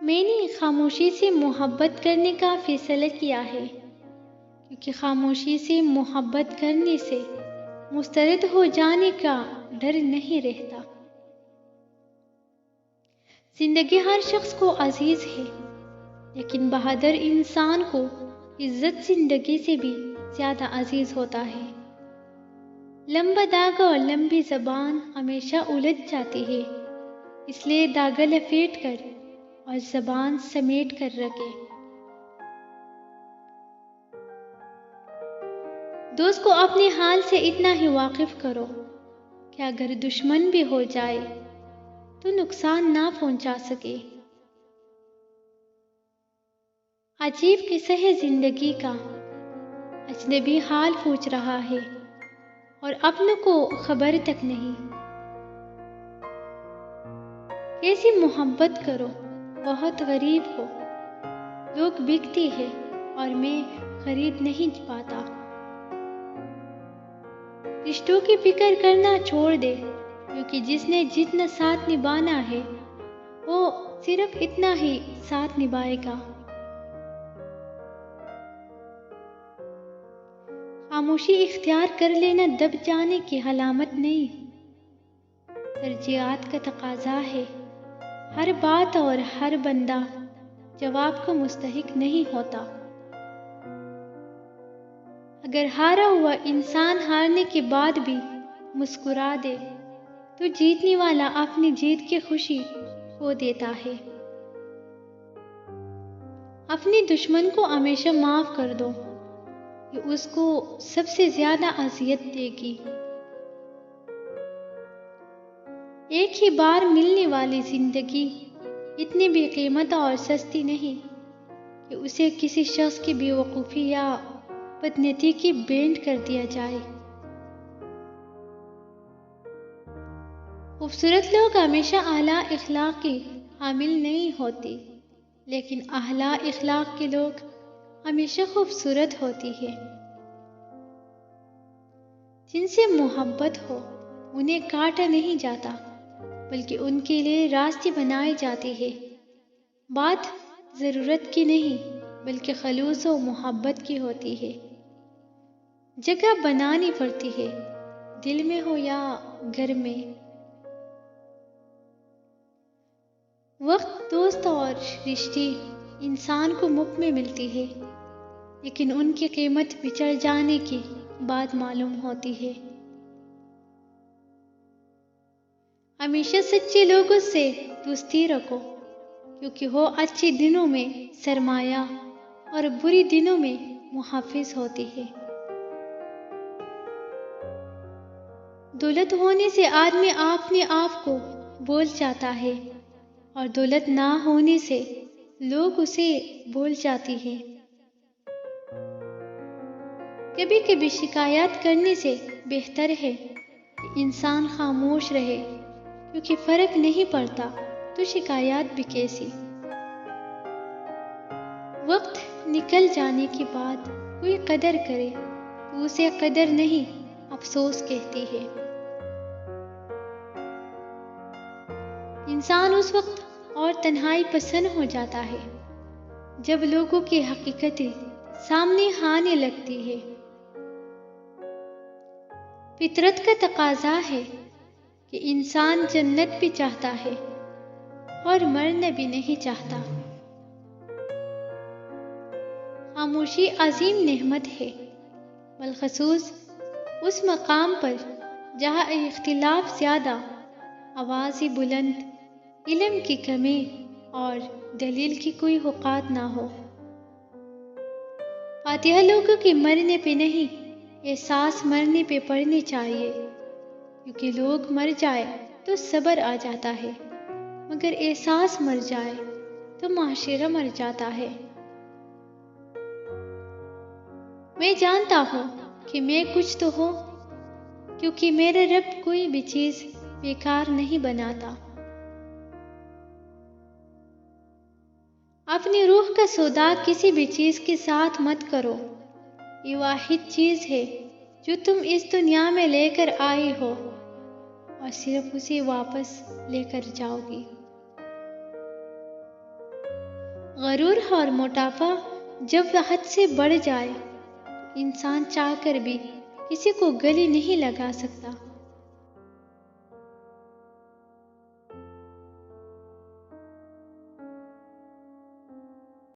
میں نے خاموشی سے محبت کرنے کا فیصلہ کیا ہے، کیونکہ خاموشی سے محبت کرنے سے مسترد ہو جانے کا ڈر نہیں رہتا۔ زندگی ہر شخص کو عزیز ہے، لیکن بہادر انسان کو عزت زندگی سے بھی زیادہ عزیز ہوتا ہے۔ لمبا دھاگا اور لمبی زبان ہمیشہ الجھ جاتی ہے، اس لیے دھاگا لپیٹ کر اور زبان سمیٹ کر رکھے۔ دوست کو اپنے حال سے اتنا ہی واقف کرو کہ اگر دشمن بھی ہو جائے تو نقصان نہ پہنچا سکے۔ عجیب قصہ ہے زندگی کا، اجنبی حال پوچھ رہا ہے اور اپنوں کو خبر تک نہیں۔ کیسی محبت کرو، بہت غریب ہو، لوگ بکتے ہیں اور میں خرید نہیں پاتا۔ رشتوں کی فکر کرنا چھوڑ دے، کیونکہ جس نے جتنا ساتھ نبھانا ہے وہ صرف اتنا ہی ساتھ نبھائے گا۔ خاموشی اختیار کر لینا دب جانے کی علامت نہیں، ترجیحات کا تقاضا ہے۔ ہر بات اور ہر بندہ جواب کا مستحق نہیں ہوتا۔ اگر ہارا ہوا انسان ہارنے کے بعد بھی مسکرا دے تو جیتنے والا اپنی جیت کی خوشی کھو دیتا ہے۔ اپنے دشمن کو ہمیشہ معاف کر دو، یہ اس کو سب سے زیادہ اذیت دے گی۔ ایک ہی بار ملنے والی زندگی اتنی بے قیمت اور سستی نہیں کہ اسے کسی شخص کی بے وقوفی یا بدنیتی کی بینٹ کر دیا جائے۔ خوبصورت لوگ ہمیشہ اعلیٰ اخلاق کے حامل نہیں ہوتے، لیکن اعلیٰ اخلاق کے لوگ ہمیشہ خوبصورت ہوتی ہے۔ جن سے محبت ہو انہیں کاٹا نہیں جاتا، بلکہ ان کے لیے راستے بنائے جاتے ہیں۔ بات ضرورت کی نہیں بلکہ خلوص و محبت کی ہوتی ہے۔ جگہ بنانی پڑتی ہے، دل میں ہو یا گھر میں۔ وقت، دوست اور رشتے انسان کو مفت میں ملتی ہے، لیکن ان کی قیمت بچڑ جانے کے بعد معلوم ہوتی ہے۔ ہمیشہ سچے لوگوں سے دوستی رکھو، کیونکہ وہ اچھے دنوں میں سرمایہ اور بری دنوں میں محافظ ہوتی ہے۔ دولت ہونے سے آدمی اپنے آپ کو بھول جاتا ہے، اور دولت نہ ہونے سے لوگ اسے بھول جاتی ہیں۔ کبھی کبھی شکایات کرنے سے بہتر ہے کہ انسان خاموش رہے، کیونکہ فرق نہیں پڑتا تو شکایات بھی کیسی۔ وقت نکل جانے کے بعد کوئی قدر کرے تو اسے قدر نہیں افسوس کہتی ہے۔ انسان اس وقت اور تنہائی پسند ہو جاتا ہے جب لوگوں کی حقیقتیں سامنے آنے لگتی ہے۔ فطرت کا تقاضا ہے کہ انسان جنت بھی چاہتا ہے اور مرنا بھی نہیں چاہتا۔ خاموشی عظیم نعمت ہے، بالخصوص اس مقام پر جہاں اختلاف زیادہ، آوازیں بلند، علم کی کمی اور دلیل کی کوئی اوقات نہ ہو۔ فاتحہ لوگوں کے مرنے پہ نہیں، احساس مرنے پہ پڑھنی چاہیے، کیونکہ لوگ مر جائے تو صبر آ جاتا ہے، مگر احساس مر جائے تو معاشرہ مر جاتا ہے۔ میں جانتا ہوں کہ میں کچھ تو ہوں، کیونکہ میرا رب کوئی بھی چیز بیکار نہیں بناتا۔ اپنی روح کا سودا کسی بھی چیز کے ساتھ مت کرو، یہ واحد چیز ہے جو تم اس دنیا میں لے کر آئے ہو اور صرف اسے واپس لے کر جاؤ گی۔ غرور اور موٹاپا جب حد سے بڑھ جائے، انسان چاہ کر بھی کسی کو گلے نہیں لگا سکتا۔